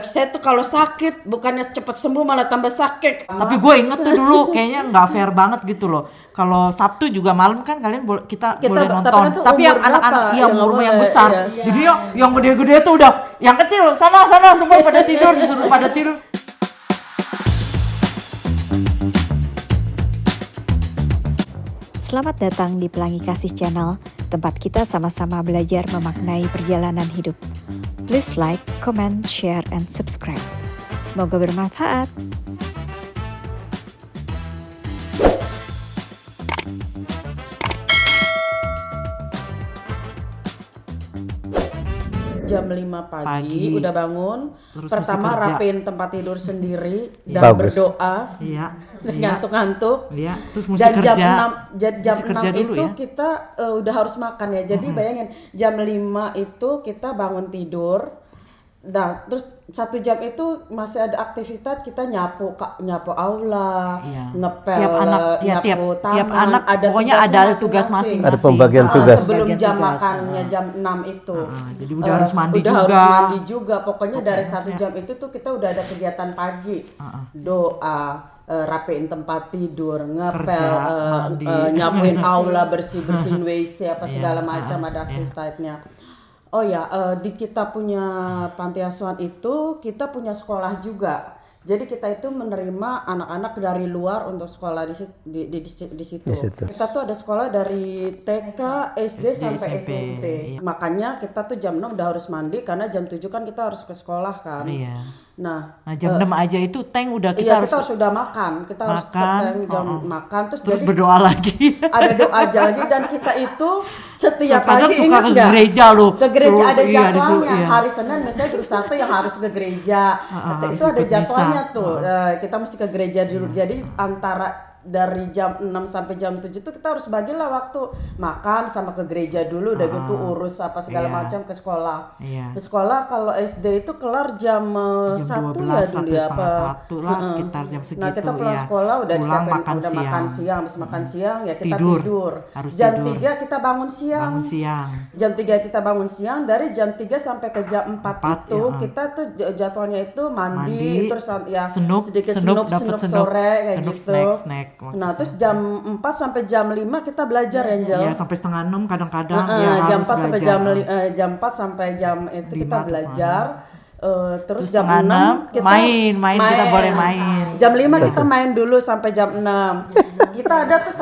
Saya tuh kalau sakit bukannya cepat sembuh malah tambah sakit. Tapi gue inget tuh dulu kayaknya nggak fair banget gitu loh. Kalau Sabtu juga malam kan kalian kita boleh nonton. Tapi yang anak-anak umurnya yang besar. Iya. Jadi yang gede-gede tuh udah, yang kecil sana semua pada tidur, disuruh pada tidur. Selamat datang di Pelangi Kasih Channel, tempat kita sama-sama belajar memaknai perjalanan hidup. Please like, comment, share, and subscribe. Semoga bermanfaat. Jam 5 pagi udah bangun. Terus pertama rapiin tempat tidur sendiri dan Bagus. berdoa. Iya. Ngantuk-ngantuk. Iya. Terus mesti Dan kerja. jam 6 dulu itu ya? kita udah harus makan ya. Jadi bayangin jam 5 itu kita bangun tidur. Nah, terus 1 jam itu masih ada aktivitas kita nyapu aula, ngepel, tiap anak, nyapu taman. tiap anak ada pokoknya ada tugas masing-masing. Ada pembagian tugas. Sebelum jam makannya jam 6 itu. Jadi udah harus mandi udah juga. harus mandi juga. Pokoknya dari 1 jam itu tuh kita udah ada kegiatan pagi. Doa, rapiin tempat tidur, ngepel, nyapuin aula, bersihin WC apa segala macam ada aktivitasnya. Oh ya, di kita punya panti asuhan itu kita punya sekolah juga. Jadi kita itu menerima anak-anak dari luar untuk sekolah di situ. Kita tuh ada sekolah dari TK, SD sampai SMP. Makanya kita tuh jam 6 udah harus mandi karena jam 7 kan kita harus ke sekolah kan. Iya. Nah, jam 6 aja itu tank udah kita harus sudah makan. Kita harus jam makan terus jadi berdoa lagi. Ada doa aja lagi dan kita itu setiap pagi suka ingat ke nggak? gereja loh. Ke gereja ada Iya, jadwalnya. Hari Senin misalnya grup 1 yang harus ke gereja. Itu ada jadwalnya tuh. Kita mesti ke gereja dulu. Jadi antara dari jam 6 sampai jam 7 tuh kita harus bagilah waktu makan sama ke gereja dulu udah gitu urus apa segala macam ke sekolah. Ke sekolah kalau SD itu kelar jam 1 ya dulu ya apa? 1 lah sekitar jam segitu. Nah, kita pulang sekolah udah disiapin udah makan siang, habis makan siang ya kita tidur. Jam 3 kita bangun siang. Jam 3 kita bangun siang, dari jam 3 sampai ke jam 4 itu kita tuh jadwalnya itu mandi terus ya sedikit snoop sore kayak gitu. Snack. Nah, terus jam 4 sampai jam 5 kita belajar Angel. Iya, sampai setengah 6 kadang-kadang jam 4 sampai jam 4 sampai jam itu kita belajar. Terus jam 6 kita main, kita boleh main. Jam 5 kita main dulu sampai jam 6. Kita ada tuh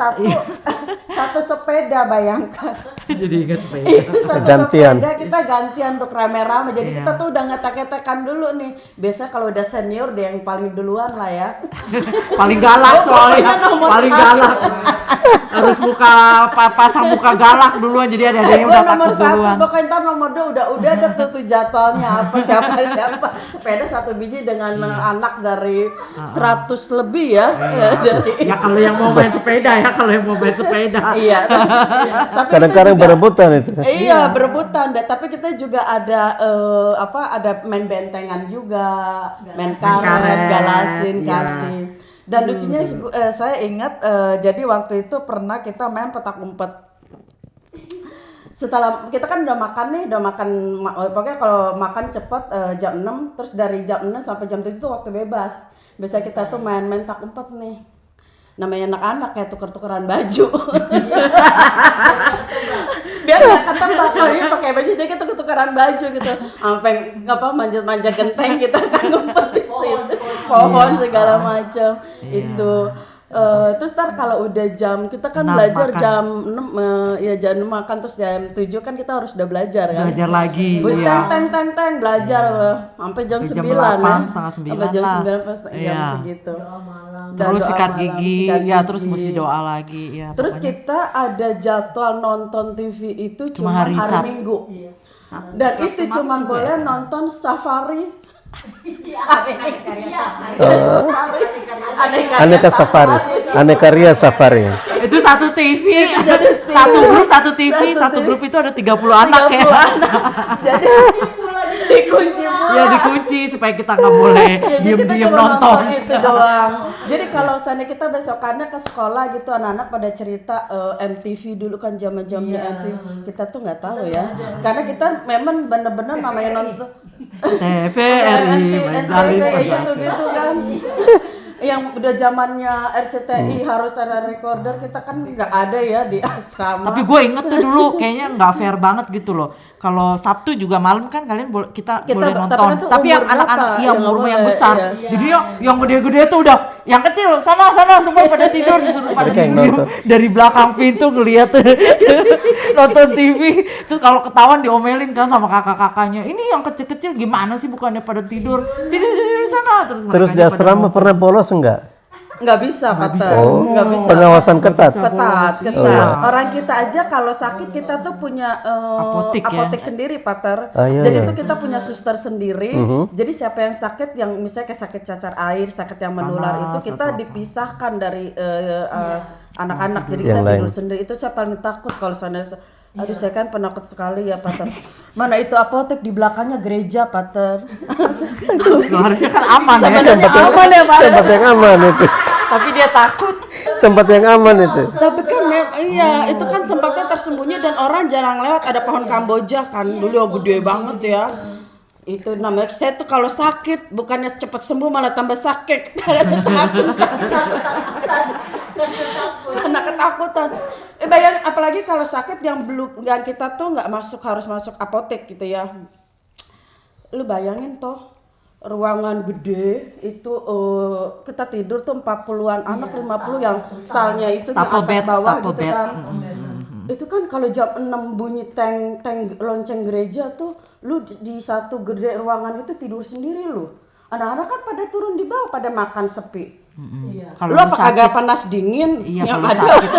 satu sepeda, bayangkan. Jadi ingat sepeda. Itu satu gantian. sepeda kita gantian untuk rame-rame. Jadi kita tuh udah ngetek-ngetekan dulu nih. Biasa kalau udah senior dia yang paling duluan lah ya. Paling galak soalnya. Paling galak. Harus pasang muka galak duluan, jadi ada yang udah nomor takut duluan. Pokoknya ntar nomor 2 udah ada tuh jadwalnya apa siapa sepeda 1 biji dengan anak dari 100 lebih ya. Ya kalau yang mau main sepeda Iya. Tapi kadang-kadang berebutan itu. Iya, berebutan. Tapi kita juga ada ada main bentengan juga, main karet, galasin, casting. Dan lucunya saya ingat jadi waktu itu pernah kita main petak umpet. Setelah kita kan udah makan pokoknya kalau makan cepet jam 6, terus dari jam 6 sampai jam 7 itu waktu bebas. Biasa kita tuh main tak umpet nih. Namanya anak-anak kayak tuker-tukeran baju. Biar nggak ketebak kalau ini pakai baju, jadi kita tukeran baju gitu. Sampai manjat-manjat genteng kita kan ngumpet di situ. Pohon segala macam itu. Terus ntar kalau udah jam kita kan belajar makan. Jam 6 ya jam 6 makan, terus jam 7 kan kita harus udah belajar kan. Belajar lagi. Teng belajar sampai jam 9 ya. Sampai jam 9 pas jam segitu. Terus sikat gigi, terus mesti doa lagi ya. Terus pokoknya kita ada jadwal nonton TV itu cuma hari Minggu. Dan itu cuma boleh nonton Safari. Aneka Ria Safari. Itu satu TV, satu grup itu ada 30 anak ya. Jadi dikunci pula. Ya dikunci supaya kita nggak boleh diem-diem nonton. Itu doang. Jadi kalau seandainya kita besokannya ke sekolah gitu, anak-anak pada cerita MTV dulu kan zaman-zamannya MTV, kita tuh nggak tahu ya. Karena kita memang bener-bener namanya nonton TVRI menjalin persatuan. gitu kan. Yang udah zamannya RCTI harus ada recorder, kita kan nggak ada ya di asrama. Tapi gue inget tuh dulu kayaknya nggak fair banget gitu loh. Kalau Sabtu juga malam kan kalian kita boleh tapi nonton. itu Tapi yang umur anak-anak berapa? yang Yang umurnya nggak yang boleh, besar. iya. Jadi yang gede-gede tuh udah yang kecil sana semua pada tidur disuruh pada Mereka yang diem nonton. dari belakang pintu ngeliat nonton TV. Terus kalau ketahuan diomelin kan sama kakak-kakaknya. Ini yang kecil-kecil gimana sih bukannya pada tidur? Sini sana. Terus mereka di asrama pernah bolos enggak? Nggak bisa, Pater. Oh, Nggak bisa. pengawasan ketat. Ketat. Oh, iya. Orang kita aja kalau sakit kita tuh punya Apotik ya? apotek sendiri, Pater. Ah, iya, Jadi iya. itu kita punya suster sendiri. Jadi siapa yang sakit, yang misalnya kayak sakit cacar air, sakit yang menular Panas itu kita atau apa. dipisahkan dari anak-anak. Jadi Yang kita tidur lain. sendiri. Itu saya paling takut kalau sana. Aduh, saya kan penakut sekali ya, Pater. Mana itu apotek, di belakangnya gereja, Pater. Loh, harusnya kan aman ya. Sebenarnya aman ya, Pak. Tempat yang aman itu. Tapi dia takut. Tempat yang aman itu. Tapi kan iya, itu kan tempatnya tersembunyi dan orang jarang lewat. Ada pohon Kamboja kan, dulu gede banget ya. Itu namanya, saya tuh kalau sakit bukannya cepat sembuh malah tambah sakit. Karena ketakutan. Bayangin apalagi kalau sakit yang kita tuh nggak harus masuk apotek gitu ya. Lu bayangin toh, ruangan gede itu kita tidur tuh 40-an anak, 50 yang salnya itu di Staple atas bed, bawah staple gitu bed. kan. Itu kan kalau jam 6 bunyi teng lonceng gereja tuh, lu di satu gede ruangan itu tidur sendiri lu. Anak-anak kan pada turun di bawah, pada makan sepi. Kalau Lu apa kagak panas dingin? Iya, yang kalau ada sakit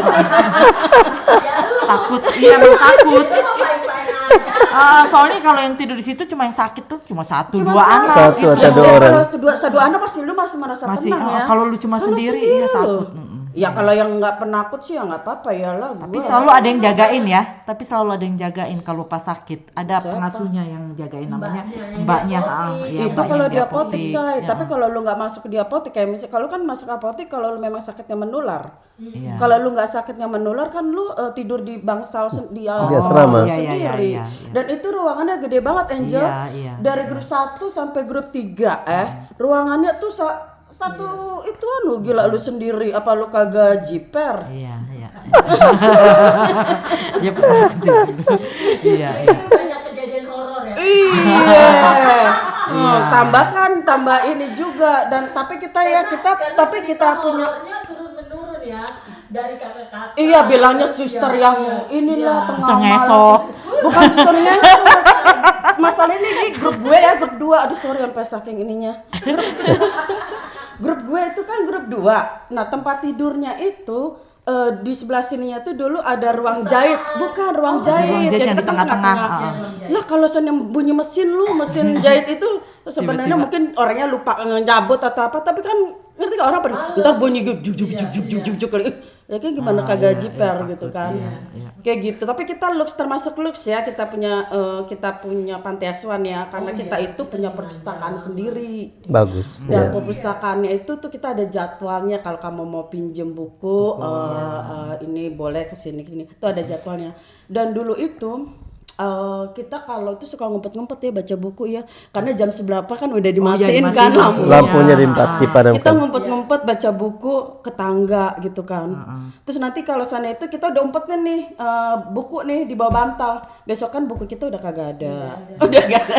takut, iya emang takut. Soalnya kalau yang tidur di situ cuma yang sakit tuh cuma satu cuma dua anak. Satu gitu. atau dua orang. Kalau satu anak pasti lu masih merasa Masih, tenang ya. kalau lu cuma Kalau sendiri, iya lu. takut. Ya kalau yang nggak penakut sih ya nggak apa-apa ya lah. Tapi selalu ada yang jagain ya. Tapi selalu ada yang jagain kalau pas sakit. Ada pengasuhnya yang jagain namanya mbaknya. Iya, itu mbaknya kalau yang di apotek say. ya. Tapi kalau lu nggak masuk di apotek kayak misalnya kalau kan masuk apotek kalau lu memang sakitnya menular. Iya. Kalau lu nggak sakitnya menular kan lu tidur di bangsal di asrama. Iya, sendiri. iya. Dan itu ruangannya gede banget, Angel. Iya. Dari grup 1 sampai grup 3 ruangannya tuh satu itu gila lu sendiri, apa lu kagak jiper? Iya. Dia pernah kejadian. Iya. Banyak kejadian horor ya. Iya. Tambah ini juga dan tapi kita punya Horornya turun menurun ya dari kakak-kakak. iya bilangnya suster yang inilah Suster tengah ngesot. malam. Bukan suster ngesot. Masalah ini di grup gue ya, grup 2. Aduh sorry sampai saking ininya. Grup gue itu kan grup 2. Nah, tempat tidurnya itu di sebelah sininya tuh dulu ada ruang jahit, bukan ruang jahit, jahit yang kita di kan tengah-tengah. Lah kalau soalnya bunyi mesin jahit itu sebenarnya mungkin orangnya lupa ngejabut atau apa, tapi kan ngerti gak orang ntar bunyi juk ya kan gimana kagak jiper gitu kan. Kayak gitu. Tapi kita termasuk lux ya, kita punya panti asuhan ya, karena kita itu punya perpustakaan sendiri. Bagus. Dan Ya. perpustakaannya itu tuh kita ada jadwalnya, kalau kamu mau pinjem buku ini boleh kesini. Itu ada jadwalnya. Dan dulu itu kita kalau itu suka ngumpet-ngumpet ya baca buku ya, karena jam seberapa kan udah dimatiin kan lampu. Lampunya Kita dipadamkan. ngumpet-ngumpet baca buku ke tangga gitu kan. Terus nanti kalau sana itu kita udah umpetnya nih buku nih di bawah bantal. Besok kan buku kita udah kagak ada. Udah gak ada.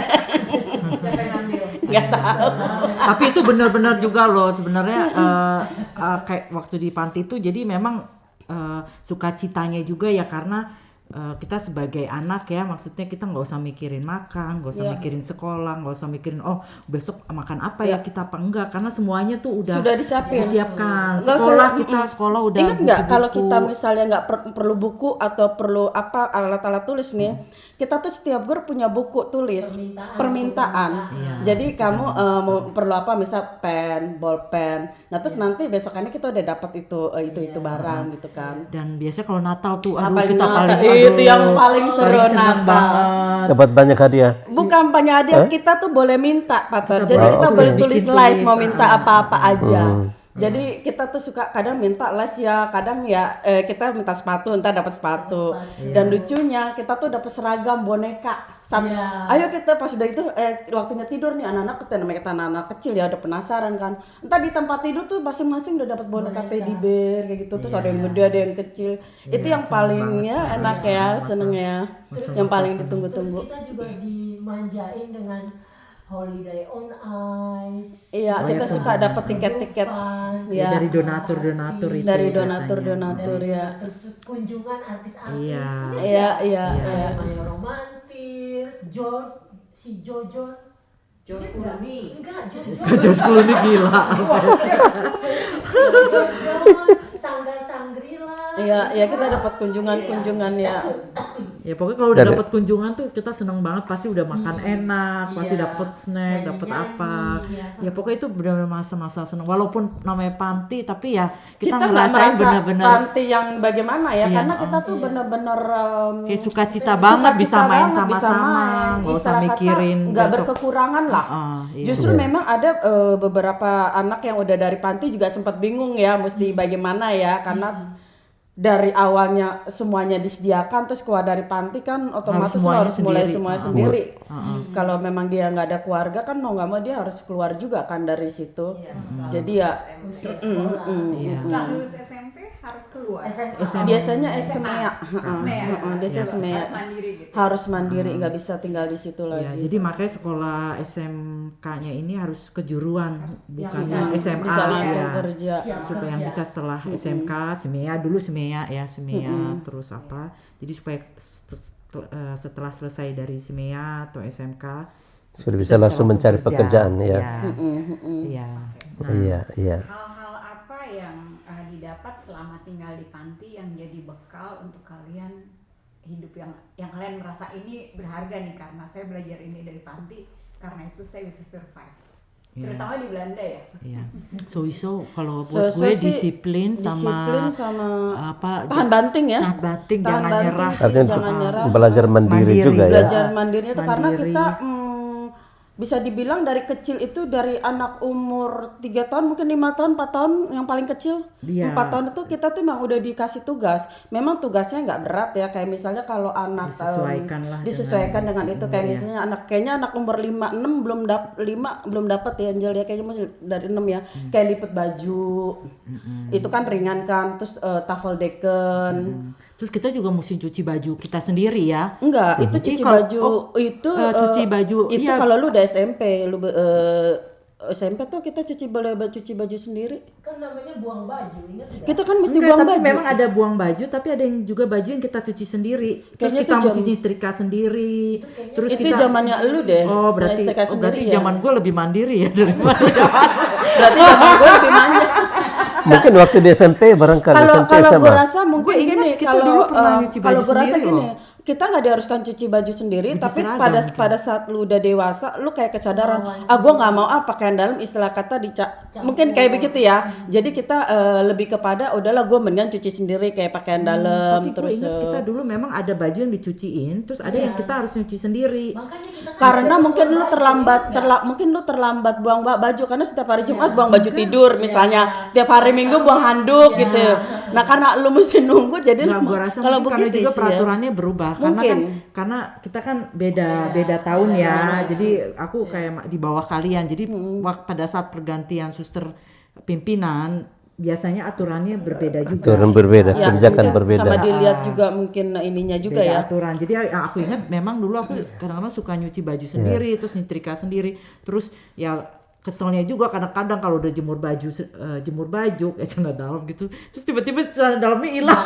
Siapa yang ngambil? Gak tahu. Tapi itu benar-benar juga loh sebenarnya kayak waktu di panti itu jadi memang sukacitanya juga ya karena kita sebagai anak ya, maksudnya kita nggak usah mikirin makan, nggak usah mikirin sekolah, nggak usah mikirin besok makan apa ya kita apa enggak, karena semuanya tuh udah Sudah disiapin. disiapkan. Nggak Sekolah udah Ingat nggak kalau buku-buku. kita misalnya nggak perlu buku atau perlu apa alat-alat tulis nih, kita tuh setiap grup punya buku tulis permintaan. Jadi kamu mau perlu apa, misal pen, bolpen. Nah terus nanti besokannya kita udah dapat itu barang gitu kan. Dan biasanya kalau Natal tuh Apa kita Natal? paling Itu yang paling seru seneng Natal. banget. Dapat banyak hadiah. Bukan banyak hadiah, kita tuh boleh minta, Pater. Jadi kita boleh tulis, tulis bikin list mau tulis. minta apa-apa aja. Jadi kita tuh suka kadang minta les ya, kadang ya kita minta sepatu, entar dapat sepatu. Dan lucunya kita tuh dapat seragam boneka. Ayo kita pas udah itu waktunya tidur nih anak-anak kita anak kecil ya udah penasaran kan. Entar di tempat tidur tuh masing-masing udah dapat boneka teddy bear kayak gitu. Terus ada yang gede, ada yang kecil. Itu yang paling ya enak ya, seneng ya. Yang paling ditunggu-tunggu. Terus kita juga dimanjain dengan holiday on ice. Iya, kita suka dapat tiket-tiket Ya, dari donatur-donatur itu. Dari biasanya. donatur ya. Terus kunjungan artis-artis. Iya. Ini Iya. Maya Romantir, Jojo Clooney. Enggak, Jojo. Jos Clooney gila. Jojo, Sangga-Sangrila. Iya, kita dapat kunjungan ya. Ya pokoknya kalau udah dapat kunjungan tuh kita seneng banget, pasti udah makan enak, pasti Iya. dapat snack, dapat apa. Nyanyi-nyanyi, Ya pokoknya itu benar-benar masa-masa seneng. Walaupun namanya panti tapi ya kita Kita nggak ngerasain merasa benar-benar panti yang bagaimana ya, Iya, karena kita tuh bener-bener kayak sukacita banget bisa main banget, bisa sama-sama, main. nggak usah Istilah kata, mikirin nggak besok. berkekurangan lah. Iya. Justru memang ada beberapa anak yang udah dari panti juga sempat bingung ya, mesti bagaimana ya, karena dari awalnya semuanya disediakan, terus keluar dari panti kan otomatis lo semuanya harus mulai sendiri. semuanya sendiri. Kalau memang dia nggak ada keluarga kan mau nggak mau dia harus keluar juga kan dari situ. Jadi ya Setelah lulus SMP harus keluar. biasanya SMEA, biasanya Harus SMEA mandiri gitu. harus mandiri, nggak bisa tinggal di situ Ya, lagi. jadi makanya sekolah SMK-nya ini harus kejuruan, bukannya SMA Bisa langsung ya. kerja. Supaya yang bisa setelah SMK, SMEA dulu SMEA ya, SMEA terus apa. Jadi supaya setelah selesai dari SMEA atau SMK Sudah bisa langsung mencari kerja. pekerjaan ya. Iya. Iya. Hal-hal apa yang didapat selama tinggal di panti yang jadi bekal untuk kalian hidup yang kalian merasa ini berharga nih, karena saya belajar ini dari panti, karena itu saya bisa survive. Terutama di Belanda ya. Iya. So kalau buat So gue sih, disiplin sama apa tahan banting ya. tahan banting, Tahan jangan banting nyerah. sih, Artinya jangan nyerah. belajar mandiri juga ya. Belajar mandirinya itu karena Mandiri. kita bisa dibilang dari kecil itu, dari anak umur 3 tahun mungkin 5 tahun 4 tahun yang paling kecil, Iya. 4 tahun itu kita tuh memang udah dikasih tugas. Memang tugasnya nggak berat ya, kayak misalnya kalau anak disesuaikan dengan itu, kayak misalnya anak umur 5-6 belum dapat ya Angel ya, kayaknya masih dari 6 ya, kayak lipet baju itu kan ringan kan, terus tafeldeken. Terus kita juga mesti cuci baju kita sendiri ya. Enggak, itu cuci kalau- baju itu cuci baju, itu iya. kalau lu udah SMP, lu SMP tuh kita boleh cuci baju sendiri. Kan namanya buang baju, ingat nggak? Kita kan mesti Enggak, buang tapi baju. memang ada buang baju, tapi ada yang juga baju yang kita cuci sendiri. Terus Kayaknya kita itu mesti nyetrika sendiri. Terus itu kita zamannya lu deh. Oh berarti, nyetrika sendiri berarti ya. zaman gue lebih mandiri ya daripada Berarti zaman gue lebih manja. Mungkin waktu di SMP barangkali Kalau SMP kalau sama. gue rasa mungkin Gua ingat gini, kita kalau dulu pernah nyuci baju kalau gue rasa sendiri gini, loh. kita nggak diharuskan cuci baju sendiri, tapi seragam, pada saat lu udah dewasa, lu kayak kesadaran, gue nggak mau pakaian dalam, istilah kata mungkin kayak begitu ya. Jadi kita lebih kepada udahlah gue mendingan cuci sendiri kayak pakaian dalam, tapi terus gue ingat kita dulu memang ada baju yang dicuciin, terus ada yang kita harus nyuci sendiri. Makanya kita karena mungkin lu terlambat buang baju, karena setiap hari Jumat buang baju tidur misalnya, tiap hari Minggu buang handuk gitu. Nah karena lu mesti nunggu, jadi Nggak, gua rasa kalau mungkin karena begitu juga sih ya. peraturannya berubah karena kita kan beda tahun ya, jadi aku kayak di bawah kalian, jadi pada saat pergantian suster pimpinan biasanya aturannya berbeda juga. Aturan berbeda, Ya, kebijakan mungkin berbeda. sama dilihat juga mungkin ininya juga Beda ya. aturan. Jadi yang aku ingat memang dulu aku kadang-kadang suka nyuci baju sendiri, terus nyetrika sendiri, terus ya keselnya juga kadang-kadang kalau udah jemur baju kayak celana dalam gitu, terus tiba-tiba celana dalamnya hilang.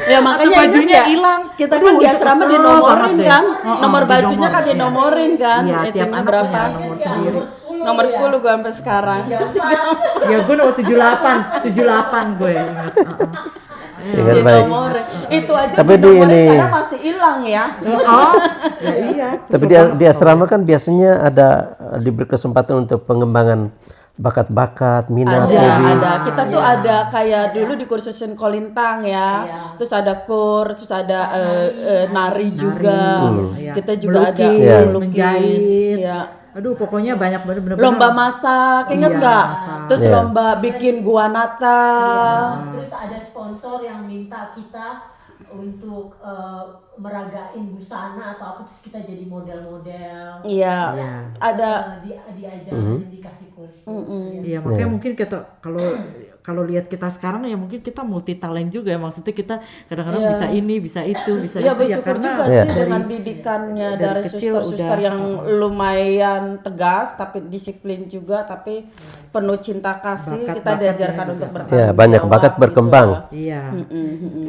Ya makanya Atau bajunya ingat ya, hilang. kita Aduh, kan di itu asrama kesel dinomorin banget deh. kan, nomor Dinomor, bajunya kan iya. dinomorin kan, Iya, tiap itunya anak berapa? punya nomor sendiri. Nomor 10 gue sampai sekarang. Ya gue nomor 78 gue ingat. Ingat baik. Dinomorin. Itu aja Tapi di dinomorin ini- kadang masih hilang ya. Oh, ya iya. Tapi di asrama kan biasanya diberi kesempatan untuk pengembangan bakat-bakat, minat, hobi. Ada. Kita tuh ada kayak dulu di kursusin kolintang ya. Terus ada terus ada nari juga. Iya. Kita juga ada Melukis, melukis. menjahit. Ya. Aduh, pokoknya banyak bener-bener. Lomba masak, inget Iya, nggak? masak. Terus Iya. lomba bikin gua nata. Terus ada sponsor yang minta kita untuk meragain busana atau apa, terus kita jadi model-model. Iya, Iya. ada. Diajarin, dikasih kursus. Iya, makanya mungkin kita kalau lihat kita sekarang ya mungkin kita multi talent juga ya, maksudnya kita kadang-kadang bisa ini, bisa itu, bisa Ya itu bersyukur karena juga sih dengan didikannya dari kecil suster-suster udah- yang lumayan tegas tapi disiplin juga, tapi penuh cinta kasih. Kita Bakat-bakatnya diajarkan juga. untuk bertanggung Ya, banyak jawab bakat gitu berkembang. ya. Iya.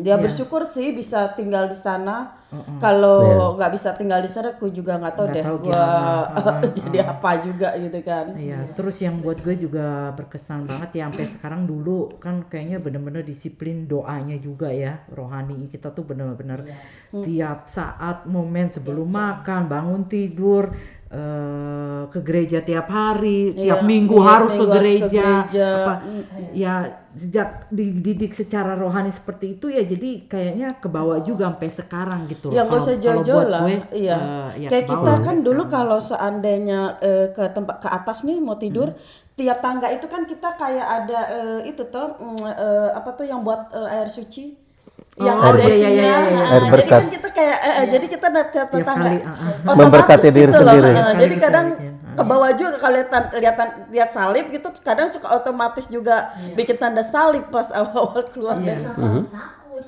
Dia bersyukur sih bisa tinggal di sana. Kalau nggak bisa tinggal di sana, aku juga nggak tahu Nggak deh tahu gua gimana. jadi apa juga gitu kan. Iya, terus yang buat gue juga berkesan banget ya sampai sekarang, dulu kan kayaknya bener-bener disiplin doanya juga ya, rohani kita tuh bener-bener tiap saat momen sebelum makan, bangun tidur, ke gereja tiap hari, tiap minggu Iya, harus ke minggu harus ke gereja. gereja. Apa, ya sejak dididik secara rohani seperti itu ya, jadi kayaknya kebawa juga sampai sekarang gitu loh. Ya nggak usah Kalau jauh-jauh buat lah, gue, iya. ya Kayak kebawa kita sampai kan dulu sekarang. kalau seandainya ke tempat ke atas nih mau tidur, tiap tangga itu kan kita kayak ada itu tuh apa tuh yang buat air suci. Yang Oh, ada iya, iya, itunya. iya, iya. Nah, Air jadi berkat. kan kita kayak jadi kita tiap Tiap tangga kali, otomatis Memberkati diri gitu loh. sendiri. Jadi Kali kadang bikin. ke bawah juga kalau lihat salib gitu, kadang suka otomatis juga bikin tanda salib pas awal-awal keluar dari Takut.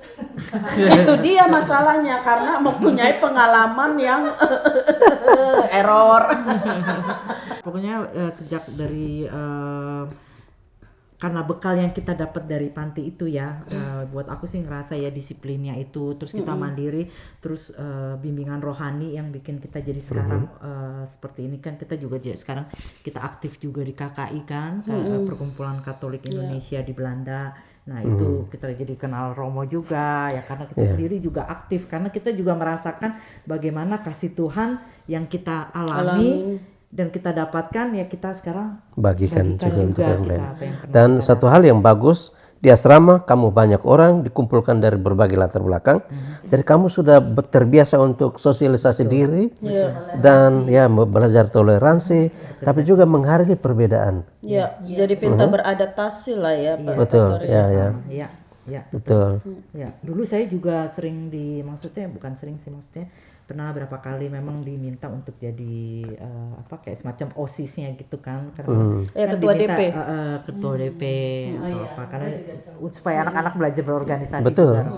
itu dia masalahnya, karena mempunyai pengalaman yang error. Pokoknya sejak dari karena bekal yang kita dapat dari panti itu ya, buat aku sih ngerasa ya disiplinnya itu, terus kita mandiri, terus bimbingan rohani yang bikin kita jadi sekarang seperti ini kan. Kita juga sekarang kita aktif juga di KKI kan, Perkumpulan Katolik Indonesia di Belanda. Nah itu kita jadi kenal Romo juga ya, karena kita sendiri juga aktif, karena kita juga merasakan bagaimana kasih Tuhan yang kita alami dan kita dapatkan ya, kita sekarang Bagikan juga untuk kita yang lain. apa yang pernah Dan satu hal yang bagus, di asrama kamu banyak orang dikumpulkan dari berbagai latar belakang. Jadi kamu sudah terbiasa untuk sosialisasi diri dan ya belajar toleransi, tapi juga menghargai perbedaan. Ya, jadi pintar beradaptasi lah ya, Pak. Betul, ya, ya, ya betul. ya. Dulu saya juga sering maksudnya bukan sering sih, maksudnya pernah berapa kali memang diminta untuk jadi apa kayak semacam OSIS-nya gitu kan, karena Ya, kan ketua diminta, DP. Ketua DP atau apa, karena supaya anak-anak belajar berorganisasi Betul. juga.